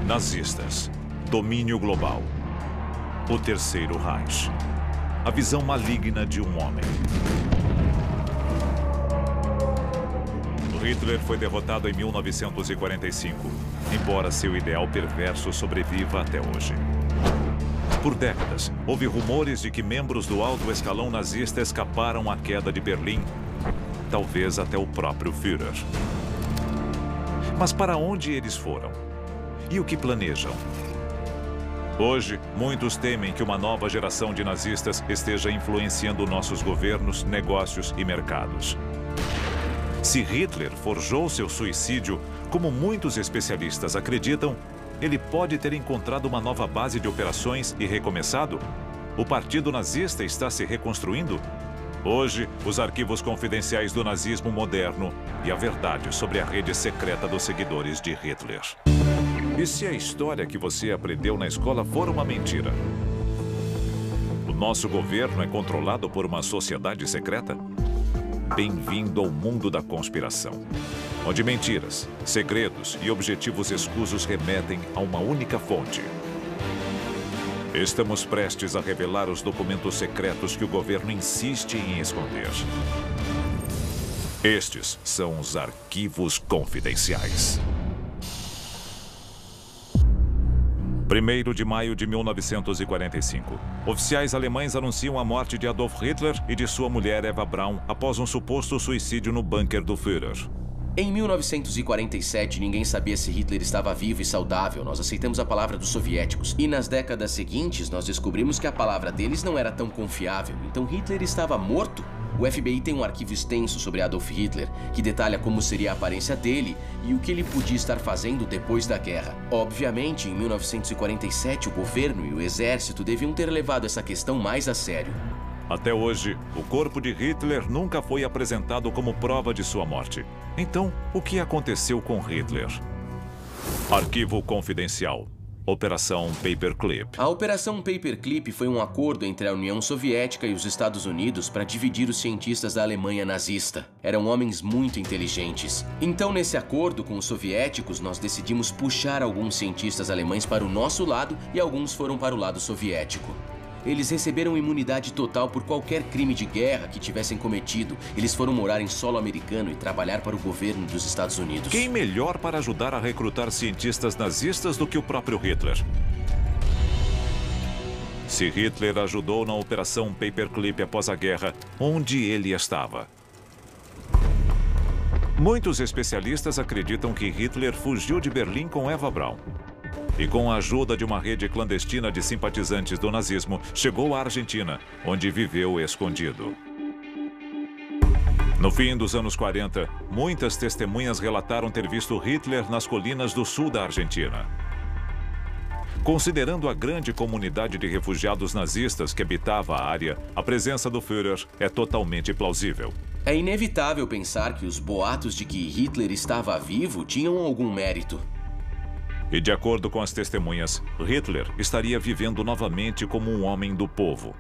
Nazistas. Domínio global. O Terceiro Reich. A visão maligna de um homem. Hitler foi derrotado em 1945, embora seu ideal perverso sobreviva até hoje. Por décadas, houve rumores de que membros do alto escalão nazista escaparam à queda de Berlim, talvez até o próprio Führer. Mas para onde eles foram? E o que planejam? Hoje, muitos temem que uma nova geração de nazistas esteja influenciando nossos governos, negócios e mercados. Se Hitler forjou seu suicídio, como muitos especialistas acreditam, ele pode ter encontrado uma nova base de operações e recomeçado? O partido nazista está se reconstruindo? Hoje, os arquivos confidenciais do nazismo moderno e a verdade sobre a rede secreta dos seguidores de Hitler. E se a história que você aprendeu na escola for uma mentira? O nosso governo é controlado por uma sociedade secreta? Bem-vindo ao mundo da conspiração, onde mentiras, segredos e objetivos escusos remetem a uma única fonte. Estamos prestes a revelar os documentos secretos que o governo insiste em esconder. Estes são os arquivos confidenciais. 1º de maio de 1945. Oficiais alemães anunciam a morte de Adolf Hitler e de sua mulher Eva Braun após um suposto suicídio no bunker do Führer. Em 1947, ninguém sabia se Hitler estava vivo e saudável. Nós aceitamos a palavra dos soviéticos. E nas décadas seguintes, nós descobrimos que a palavra deles não era tão confiável. Então Hitler estava morto? O FBI tem um arquivo extenso sobre Adolf Hitler, que detalha como seria a aparência dele e o que ele podia estar fazendo depois da guerra. Obviamente, em 1947, o governo e o exército deviam ter levado essa questão mais a sério. Até hoje, o corpo de Hitler nunca foi apresentado como prova de sua morte. Então, o que aconteceu com Hitler? Arquivo confidencial. Operação Paperclip. A Operação Paperclip foi um acordo entre a União Soviética e os Estados Unidos para dividir os cientistas da Alemanha nazista. Eram homens muito inteligentes. Então, nesse acordo com os soviéticos, nós decidimos puxar alguns cientistas alemães para o nosso lado e alguns foram para o lado soviético. Eles receberam imunidade total por qualquer crime de guerra que tivessem cometido. Eles foram morar em solo americano e trabalhar para o governo dos Estados Unidos. Quem melhor para ajudar a recrutar cientistas nazistas do que o próprio Hitler? Se Hitler ajudou na Operação Paperclip após a guerra, onde ele estava? Muitos especialistas acreditam que Hitler fugiu de Berlim com Eva Braun. E com a ajuda de uma rede clandestina de simpatizantes do nazismo, chegou à Argentina, onde viveu escondido. No fim dos anos 40, muitas testemunhas relataram ter visto Hitler nas colinas do sul da Argentina. Considerando a grande comunidade de refugiados nazistas que habitava a área, a presença do Führer é totalmente plausível. É inevitável pensar que os boatos de que Hitler estava vivo tinham algum mérito. E de acordo com as testemunhas, Hitler estaria vivendo novamente como um homem do povo.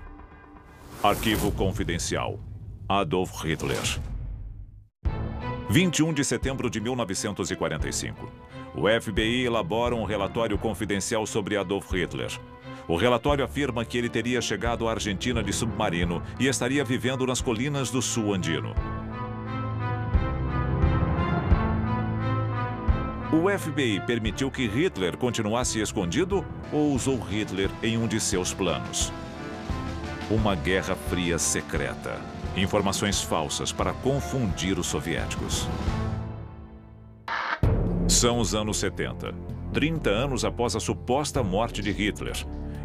Arquivo confidencial. Adolf Hitler. 21 de setembro de 1945. O FBI elabora um relatório confidencial sobre Adolf Hitler. O relatório afirma que ele teria chegado à Argentina de submarino e estaria vivendo nas colinas do sul andino. O FBI permitiu que Hitler continuasse escondido ou usou Hitler em um de seus planos? Uma guerra fria secreta. Informações falsas para confundir os soviéticos. São os anos 70, 30 anos após a suposta morte de Hitler.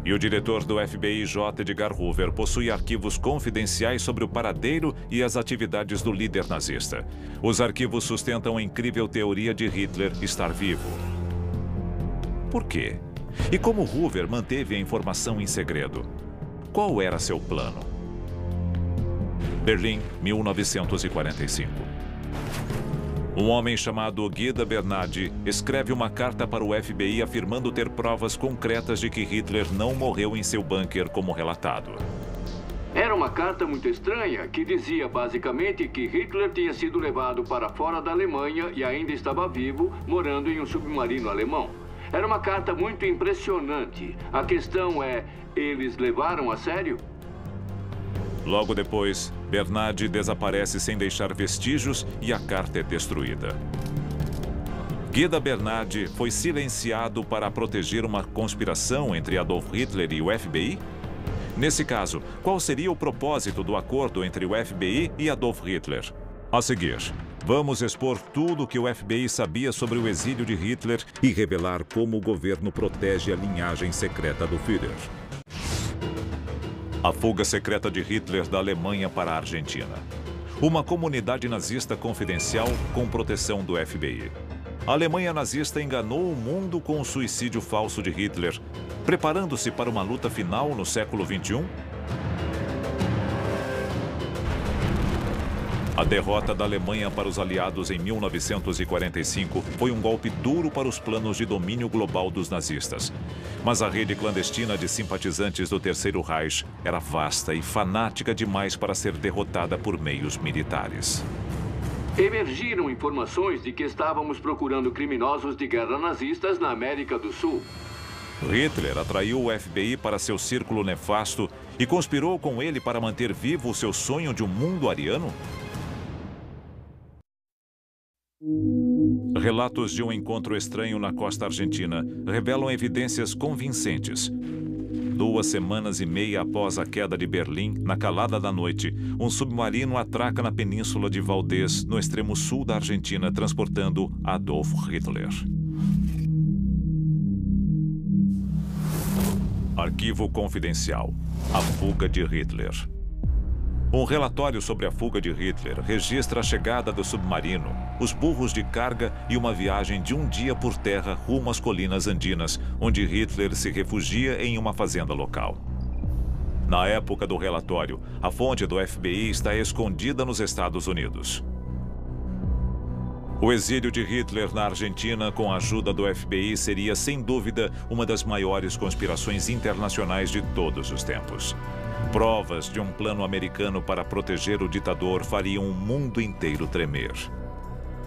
E o diretor do FBI, J. Edgar Hoover, possui arquivos confidenciais sobre o paradeiro e as atividades do líder nazista. Os arquivos sustentam a incrível teoria de Hitler estar vivo. Por quê? E como Hoover manteve a informação em segredo? Qual era seu plano? Berlim, 1945. Um homem chamado Guida Bernardi escreve uma carta para o FBI afirmando ter provas concretas de que Hitler não morreu em seu bunker como relatado. Era uma carta muito estranha que dizia basicamente que Hitler tinha sido levado para fora da Alemanha e ainda estava vivo, morando em um submarino alemão. Era uma carta muito impressionante. A questão é, eles levaram a sério? Logo depois, Bernard desaparece sem deixar vestígios e a carta é destruída. Guida Bernard foi silenciado para proteger uma conspiração entre Adolf Hitler e o FBI? Nesse caso, qual seria o propósito do acordo entre o FBI e Adolf Hitler? A seguir, vamos expor tudo o que o FBI sabia sobre o exílio de Hitler e revelar como o governo protege a linhagem secreta do Führer. A fuga secreta de Hitler da Alemanha para a Argentina. Uma comunidade nazista confidencial com proteção do FBI. A Alemanha nazista enganou o mundo com o suicídio falso de Hitler, preparando-se para uma luta final no século XXI? A derrota da Alemanha para os aliados em 1945 foi um golpe duro para os planos de domínio global dos nazistas. Mas a rede clandestina de simpatizantes do Terceiro Reich era vasta e fanática demais para ser derrotada por meios militares. Emergiram informações de que estávamos procurando criminosos de guerra nazistas na América do Sul. Hitler atraiu o FBI para seu círculo nefasto e conspirou com ele para manter vivo o seu sonho de um mundo ariano? Relatos de um encontro estranho na costa argentina revelam evidências convincentes. 2 semanas e meia após a queda de Berlim, na calada da noite, um submarino atraca na península de Valdez, no extremo sul da Argentina, transportando Adolf Hitler. Arquivo confidencial. A fuga de Hitler. Um relatório sobre a fuga de Hitler registra a chegada do submarino, os burros de carga e uma viagem de um dia por terra rumo às colinas andinas, onde Hitler se refugia em uma fazenda local. Na época do relatório, a fonte do FBI está escondida nos Estados Unidos. O exílio de Hitler na Argentina com a ajuda do FBI seria, sem dúvida, uma das maiores conspirações internacionais de todos os tempos. Provas de um plano americano para proteger o ditador fariam o mundo inteiro tremer.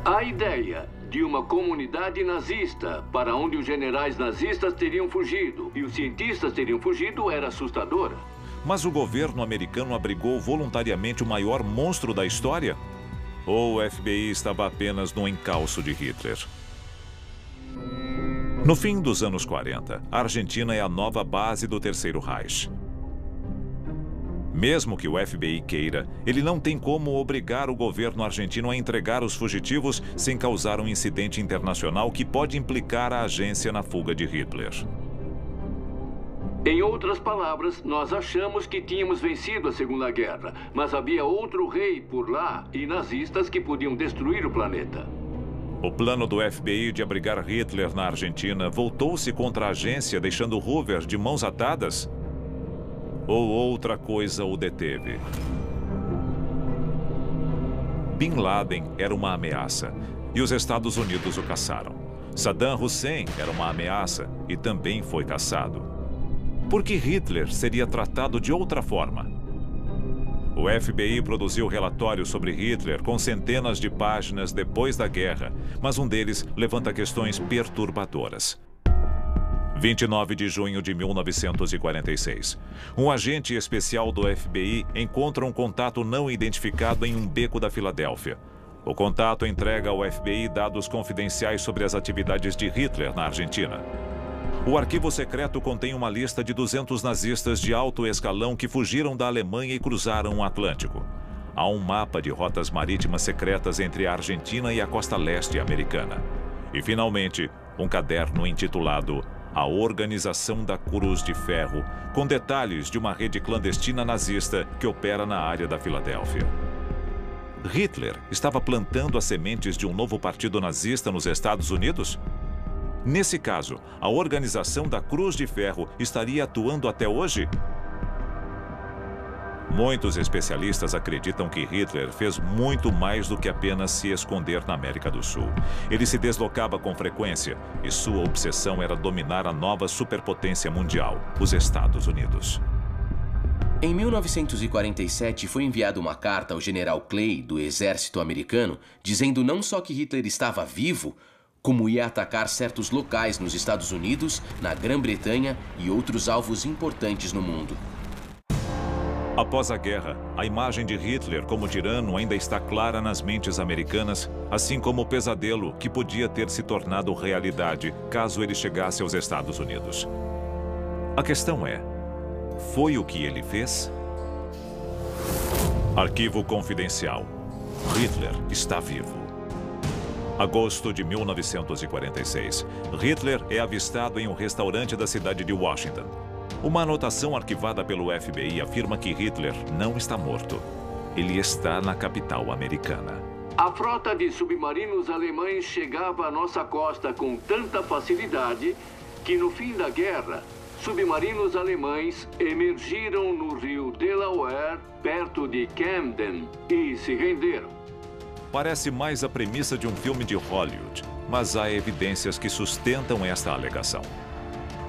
A ideia de uma comunidade nazista para onde os generais nazistas teriam fugido e os cientistas teriam fugido era assustadora. Mas o governo americano abrigou voluntariamente o maior monstro da história? Ou o FBI estava apenas no encalço de Hitler? No fim dos anos 40, a Argentina é a nova base do Terceiro Reich. Mesmo que o FBI queira, ele não tem como obrigar o governo argentino a entregar os fugitivos sem causar um incidente internacional que pode implicar a agência na fuga de Hitler. Em outras palavras, nós achamos que tínhamos vencido a Segunda Guerra, mas havia outro rei por lá e nazistas que podiam destruir o planeta. O plano do FBI de abrigar Hitler na Argentina voltou-se contra a agência, deixando Hoover de mãos atadas? Ou outra coisa o deteve? Bin Laden era uma ameaça e os Estados Unidos o caçaram. Saddam Hussein era uma ameaça e também foi caçado. Por que Hitler seria tratado de outra forma? O FBI produziu relatórios sobre Hitler com centenas de páginas depois da guerra, mas um deles levanta questões perturbadoras. 29 de junho de 1946. Um agente especial do FBI encontra um contato não identificado em um beco da Filadélfia. O contato entrega ao FBI dados confidenciais sobre as atividades de Hitler na Argentina. O arquivo secreto contém uma lista de 200 nazistas de alto escalão que fugiram da Alemanha e cruzaram o Atlântico. Há um mapa de rotas marítimas secretas entre a Argentina e a costa leste americana. E, finalmente, um caderno intitulado A Organização da Cruz de Ferro, com detalhes de uma rede clandestina nazista que opera na área da Filadélfia. Hitler estava plantando as sementes de um novo partido nazista nos Estados Unidos? Nesse caso, a Organização da Cruz de Ferro estaria atuando até hoje? Muitos especialistas acreditam que Hitler fez muito mais do que apenas se esconder na América do Sul. Ele se deslocava com frequência e sua obsessão era dominar a nova superpotência mundial, os Estados Unidos. Em 1947, foi enviada uma carta ao general Clay, do exército americano, dizendo não só que Hitler estava vivo, como ia atacar certos locais nos Estados Unidos, na Grã-Bretanha e outros alvos importantes no mundo. Após a guerra, a imagem de Hitler como tirano ainda está clara nas mentes americanas, assim como o pesadelo que podia ter se tornado realidade caso ele chegasse aos Estados Unidos. A questão é, foi o que ele fez? Arquivo confidencial. Hitler está vivo. Agosto de 1946. Hitler é avistado em um restaurante da cidade de Washington. Uma anotação arquivada pelo FBI afirma que Hitler não está morto. Ele está na capital americana. A frota de submarinos alemães chegava à nossa costa com tanta facilidade que, no fim da guerra, submarinos alemães emergiram no rio Delaware, perto de Camden, e se renderam. Parece mais a premissa de um filme de Hollywood, mas há evidências que sustentam esta alegação.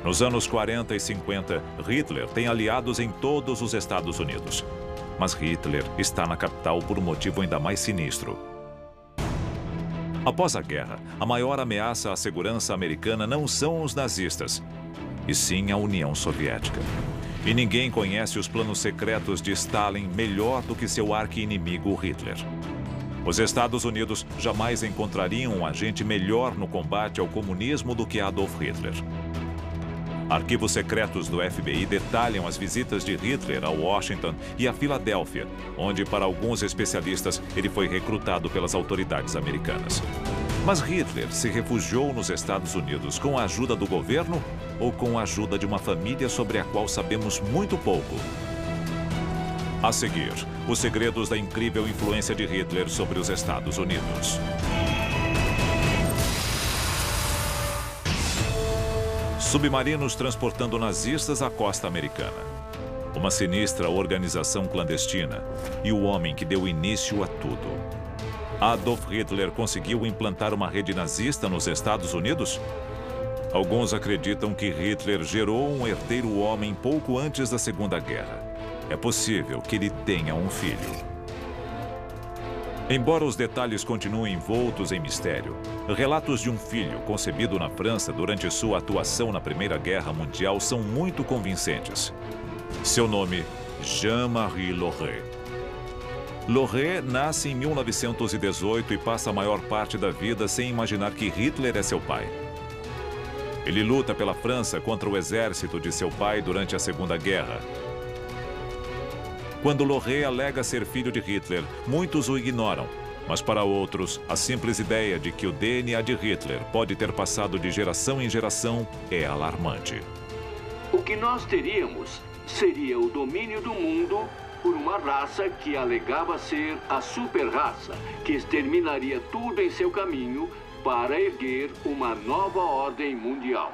Nos anos 40 e 50, Hitler tem aliados em todos os Estados Unidos. Mas Hitler está na capital por um motivo ainda mais sinistro. Após a guerra, a maior ameaça à segurança americana não são os nazistas, e sim a União Soviética. E ninguém conhece os planos secretos de Stalin melhor do que seu arqui-inimigo Hitler. Os Estados Unidos jamais encontrariam um agente melhor no combate ao comunismo do que Adolf Hitler. Arquivos secretos do FBI detalham as visitas de Hitler a Washington e a Filadélfia, onde, para alguns especialistas, ele foi recrutado pelas autoridades americanas. Mas Hitler se refugiou nos Estados Unidos com a ajuda do governo ou com a ajuda de uma família sobre a qual sabemos muito pouco? A seguir, os segredos da incrível influência de Hitler sobre os Estados Unidos. Submarinos transportando nazistas à costa americana. Uma sinistra organização clandestina e o homem que deu início a tudo. Adolf Hitler conseguiu implantar uma rede nazista nos Estados Unidos? Alguns acreditam que Hitler gerou um herdeiro homem pouco antes da Segunda Guerra. É possível que ele tenha um filho. Embora os detalhes continuem envoltos em mistério, relatos de um filho concebido na França durante sua atuação na Primeira Guerra Mundial são muito convincentes. Seu nome, Jean-Marie Lauré. Lauré nasce em 1918 e passa a maior parte da vida sem imaginar que Hitler é seu pai. Ele luta pela França contra o exército de seu pai durante a Segunda Guerra. Quando Lauré alega ser filho de Hitler, muitos o ignoram. Mas para outros, a simples ideia de que o DNA de Hitler pode ter passado de geração em geração é alarmante. O que nós teríamos seria o domínio do mundo por uma raça que alegava ser a super-raça, que exterminaria tudo em seu caminho para erguer uma nova ordem mundial.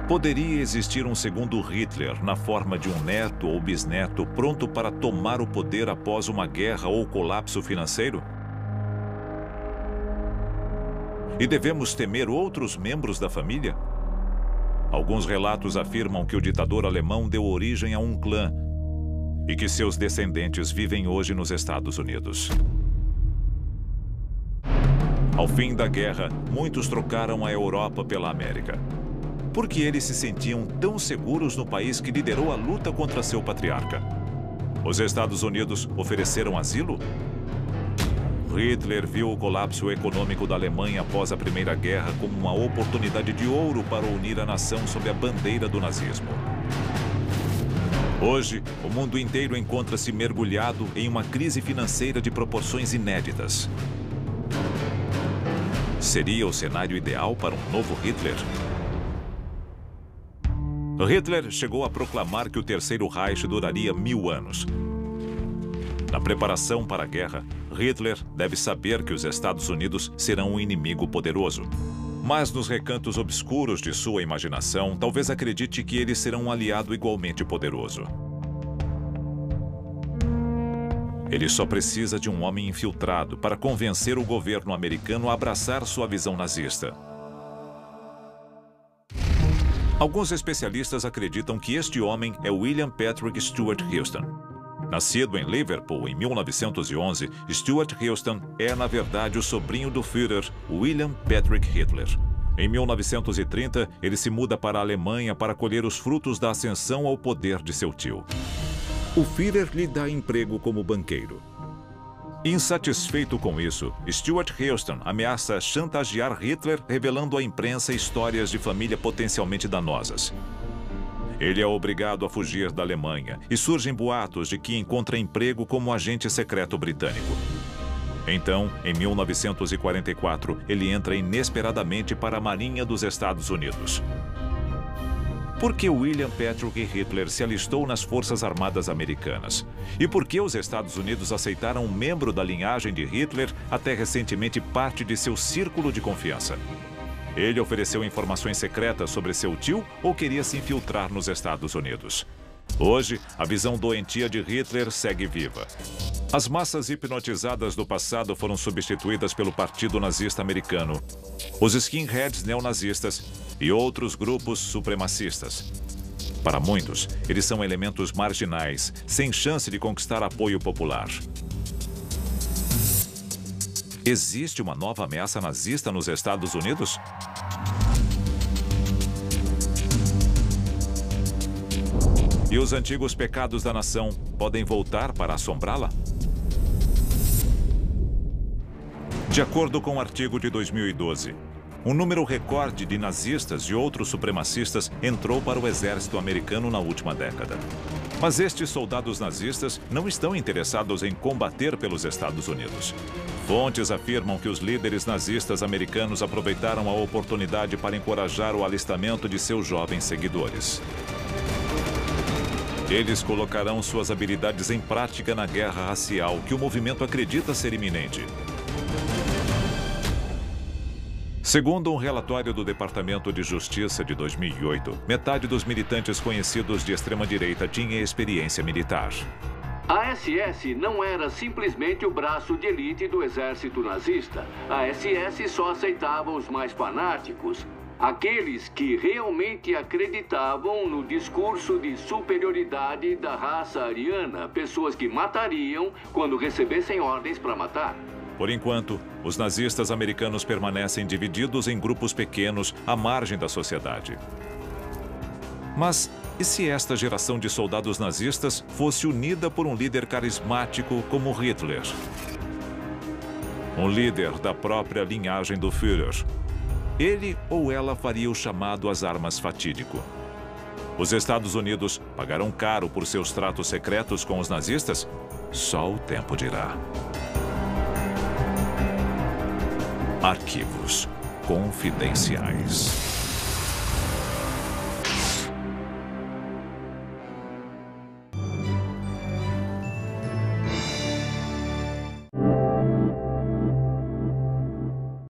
Poderia existir um segundo Hitler na forma de um neto ou bisneto pronto para tomar o poder após uma guerra ou colapso financeiro? E devemos temer outros membros da família? Alguns relatos afirmam que o ditador alemão deu origem a um clã e que seus descendentes vivem hoje nos Estados Unidos. Ao fim da guerra, muitos trocaram a Europa pela América. Por que eles se sentiam tão seguros no país que liderou a luta contra seu patriarca? Os Estados Unidos ofereceram asilo? Hitler viu o colapso econômico da Alemanha após a Primeira Guerra como uma oportunidade de ouro para unir a nação sob a bandeira do nazismo. Hoje, o mundo inteiro encontra-se mergulhado em uma crise financeira de proporções inéditas. Seria o cenário ideal para um novo Hitler? Hitler chegou a proclamar que o Terceiro Reich duraria 1000 anos. Na preparação para a guerra, Hitler deve saber que os Estados Unidos serão um inimigo poderoso. Mas nos recantos obscuros de sua imaginação, talvez acredite que eles serão um aliado igualmente poderoso. Ele só precisa de um homem infiltrado para convencer o governo americano a abraçar sua visão nazista. Alguns especialistas acreditam que este homem é William Patrick Stuart Houston. Nascido em Liverpool em 1911, Stuart Houston é, na verdade, o sobrinho do Führer, William Patrick Hitler. Em 1930, ele se muda para a Alemanha para colher os frutos da ascensão ao poder de seu tio. O Führer lhe dá emprego como banqueiro. Insatisfeito com isso, Stuart Houston ameaça chantagear Hitler, revelando à imprensa histórias de família potencialmente danosas. Ele é obrigado a fugir da Alemanha e surgem boatos de que encontra emprego como agente secreto britânico. Então, em 1944, ele entra inesperadamente para a Marinha dos Estados Unidos. Por que William Patrick Hitler se alistou nas Forças Armadas Americanas? E por que os Estados Unidos aceitaram um membro da linhagem de Hitler, até recentemente parte de seu círculo de confiança? Ele ofereceu informações secretas sobre seu tio ou queria se infiltrar nos Estados Unidos? Hoje, a visão doentia de Hitler segue viva. As massas hipnotizadas do passado foram substituídas pelo Partido Nazista Americano, os skinheads neonazistas e outros grupos supremacistas. Para muitos, eles são elementos marginais, sem chance de conquistar apoio popular. Existe uma nova ameaça nazista nos Estados Unidos? E os antigos pecados da nação podem voltar para assombrá-la? De acordo com um artigo de 2012, um número recorde de nazistas e outros supremacistas entrou para o exército americano na última década. Mas estes soldados nazistas não estão interessados em combater pelos Estados Unidos. Fontes afirmam que os líderes nazistas americanos aproveitaram a oportunidade para encorajar o alistamento de seus jovens seguidores. Eles colocarão suas habilidades em prática na guerra racial que o movimento acredita ser iminente. Segundo um relatório do Departamento de Justiça de 2008, metade dos militantes conhecidos de extrema-direita tinha experiência militar. A SS não era simplesmente o braço de elite do exército nazista. A SS só aceitava os mais fanáticos, aqueles que realmente acreditavam no discurso de superioridade da raça ariana, pessoas que matariam quando recebessem ordens para matar. Por enquanto, os nazistas americanos permanecem divididos em grupos pequenos à margem da sociedade. Mas e se esta geração de soldados nazistas fosse unida por um líder carismático como Hitler? Um líder da própria linhagem do Führer. Ele ou ela faria o chamado às armas fatídico. Os Estados Unidos pagarão caro por seus tratos secretos com os nazistas? Só o tempo dirá. Arquivos confidenciais.